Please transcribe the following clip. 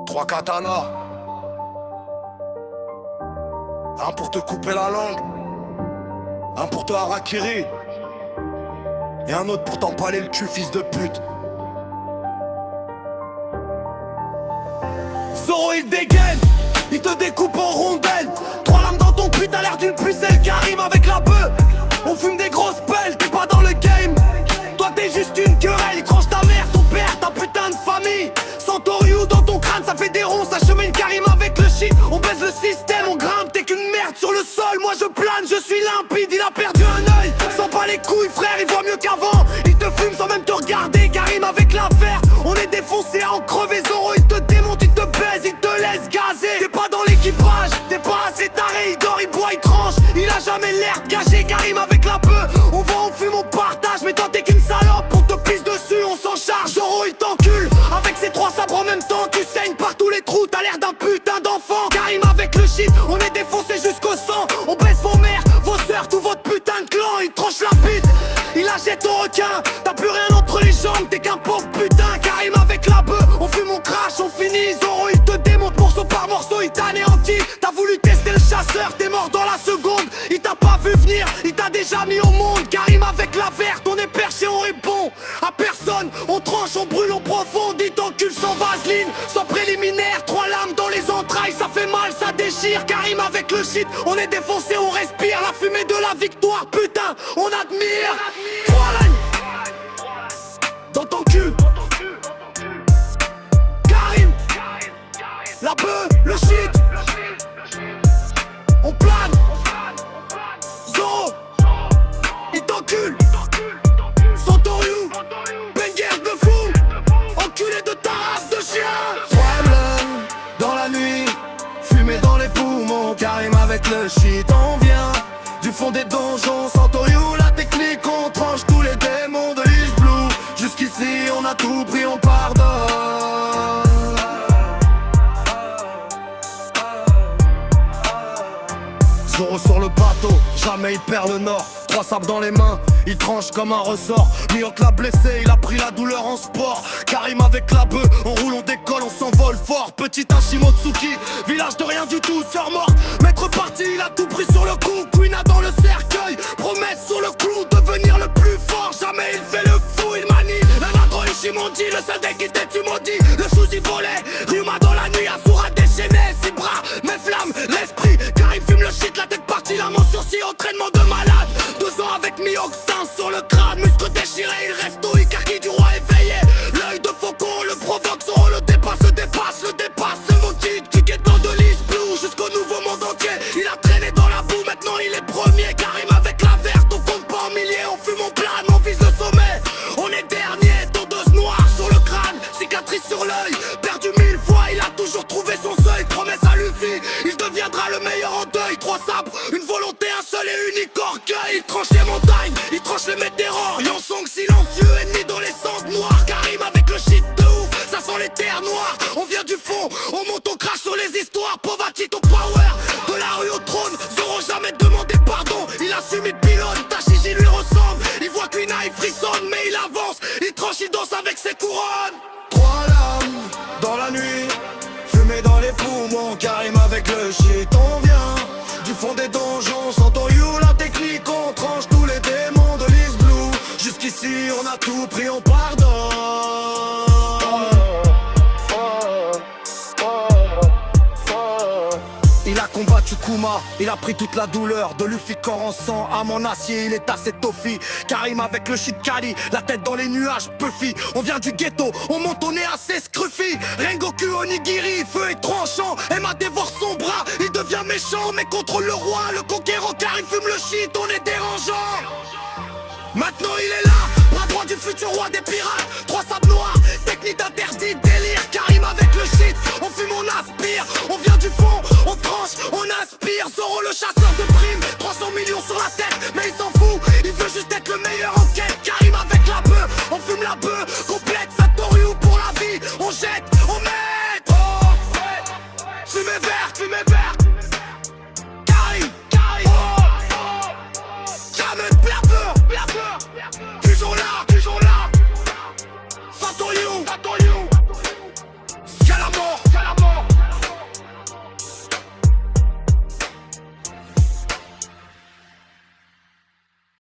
3 katanas. Un pour te couper la langue, un pour te harakiri, et un autre pour t'empaler le cul, fils de pute. Zoro il dégaine, il te découpe en rondelles. 3 lames dans ton cul, t'as l'air d'une pucelle qui arrive avec la bœuf. On fume des grosses pelles, t'es pas dans le game. Toi t'es juste une querelle, il tranche ta mère, ton père, ta putain de famille. Santoriou dans ton crâne, ça fait des ronds, ça chemine Karim avec le shit. On baisse le système, on grimpe, t'es qu'une merde sur le sol. Moi je plane, je suis limpide, il a perdu un œil. S'en bat les couilles frère, il voit mieux qu'avant. Il te fume sans même te regarder, Karim avec l'affaire. On est défoncé à en crever, Zoro il te démonte, il te baise, il te laisse gazer. T'es pas dans l'équipage, t'es pas assez taré, il dort, il boit, il tranche. Il a jamais l'air de gâcher, Karim avec la bœuf. On va, on fume, on partage, mais toi t'es qu'une salope. On te pisse dessus, on s'en charge. Zoro il t'encule, avec ses 3 sabres en même temps. Tu saignes par tous les trous, t'as l'air d'un putain d'enfant. Karim avec le shit, on est défoncé jusqu'au sang. On baisse vos mères, vos sœurs, tout votre putain de clan. Il tranche la bite, il achète ton requin. T'as plus rien entre les jambes, t'es qu'un pauvre putain. Karim avec la bœuf, on fume, on crache, on finit. Zoro il te démonte morceau par morceau, il t'anéantit. T'as voulu tester le chasseur, t'es mort dans la seconde. Il t'a pas vu venir, il t'a déjà mis au monde. Karim avec la verte, on est perché, on répond à personne. On tranche, on brûle, on profonde. Il t'encule sans vaseline, sans préliminaire. 3 lames dans les entrailles, ça fait mal, ça déchire. Karim avec le shit, on est défoncé, on respire. La fumée de la victoire, putain, on admire. 3 lames dans ton cul. Karim, la bœuf, le shit. On plane. Zoro, il t'encule. Santoriou, banger de fou. Enculé de ta race de chien. Problème dans la nuit, fumée dans les poumons. Karim avec le shit, on vient du fond des donjons. Santoriou, la technique, on tranche tous les démons de East Blue. Jusqu'ici, on a tout pris, on pardonne. Zoro sur le bateau, jamais il perd le nord. 3 sabres dans les mains, il tranche comme un ressort. Mioc l'a blessé, il a pris la douleur en sport. Karim avec la bœuf, on roule, on décolle, on s'envole fort. Petit Hashimotsuki, village de rien du tout, sœur morte. Maître parti, il a tout pris sur le coup. Quina dans le cercueil, promesse sur le clou. Devenir le plus fort, jamais il fait le fou. Il manie la nagro Ishimondi, le sadek qui était tu maudis. Le souci volait, Ryuma dans la nuit, Asura déchaîné. 6 bras, mes flammes, l'esprit. Karim fume le shit, la tête partie, la main sursis, entraînement de malade. 2 ans avec mi-oxin sur le crâne, muscle déchiré, il reste au Ikaki du roi éveillé. L'œil de faucon le provoque, Zoro le dépasse, le dépasse, le dépasse. Ce maudit qui guettant de l'East Blue jusqu'au nouveau monde entier. Il a traîné dans la boue, maintenant il est premier. Karim avec la verte, on compte pas en milliers. On fume, on plane, on vise le sommet. On est dernier, tondeuse noire sur le crâne, cicatrice sur l'œil. Perdu 1000 fois, il a toujours trouvé son seuil. Promesse à Luffy, il deviendra le meilleur en deuil. 3 sabres, une volonté, un seul et unique orgueil. Il tranche les montagnes, il tranche les météores. Yonsong silencieux, ennemi dans les cendres noires. Karim avec le shit de ouf, ça sent les terres noires. On vient du fond, on monte, on crache sur les histoires. Povati ton power, de la rue au trône. Zoro jamais demandé pardon, il assume, il pilonne. Tashiji lui ressemble, il voit qu'une il frissonne. Mais il avance, il tranche, il danse avec ses couronnes. 3 lames dans la nuit, fumée dans les poumons. Karim avec le shit, on vient du fond des donjons. Santoriou, la technique, on tranche tous les démons de l'East Blue. Jusqu'ici, on a tout pris, on pardonne. Il a combattu Kuma, il a pris toute la douleur de Luffy corps en sang. À mon acier, il est assez toffee. Karim avec le shit Kali, la tête dans les nuages, Puffy. On vient du ghetto, on monte, on est assez scruffy. Rengoku Onigiri, feu et tranchant. Emma dévore son bras, il devient méchant. Mais contre le roi, le conquérant, Karim fume le shit, on est dérangeant. Maintenant il est là, bras droit du futur roi des pirates. 3 sables noirs, technique d'interdit, délire. Karim avec le shit, on fume, on aspire. On vient du fond, on tranche, on inspire. Zoro le chasseur de primes, 300 millions sur la tête. Mais il s'en fout, il veut juste être le meilleur en quête. Karim avec la bœuf, on fume la bœuf. Complète Santoriou pour la vie, on jette, on met. Oh, fumée verte,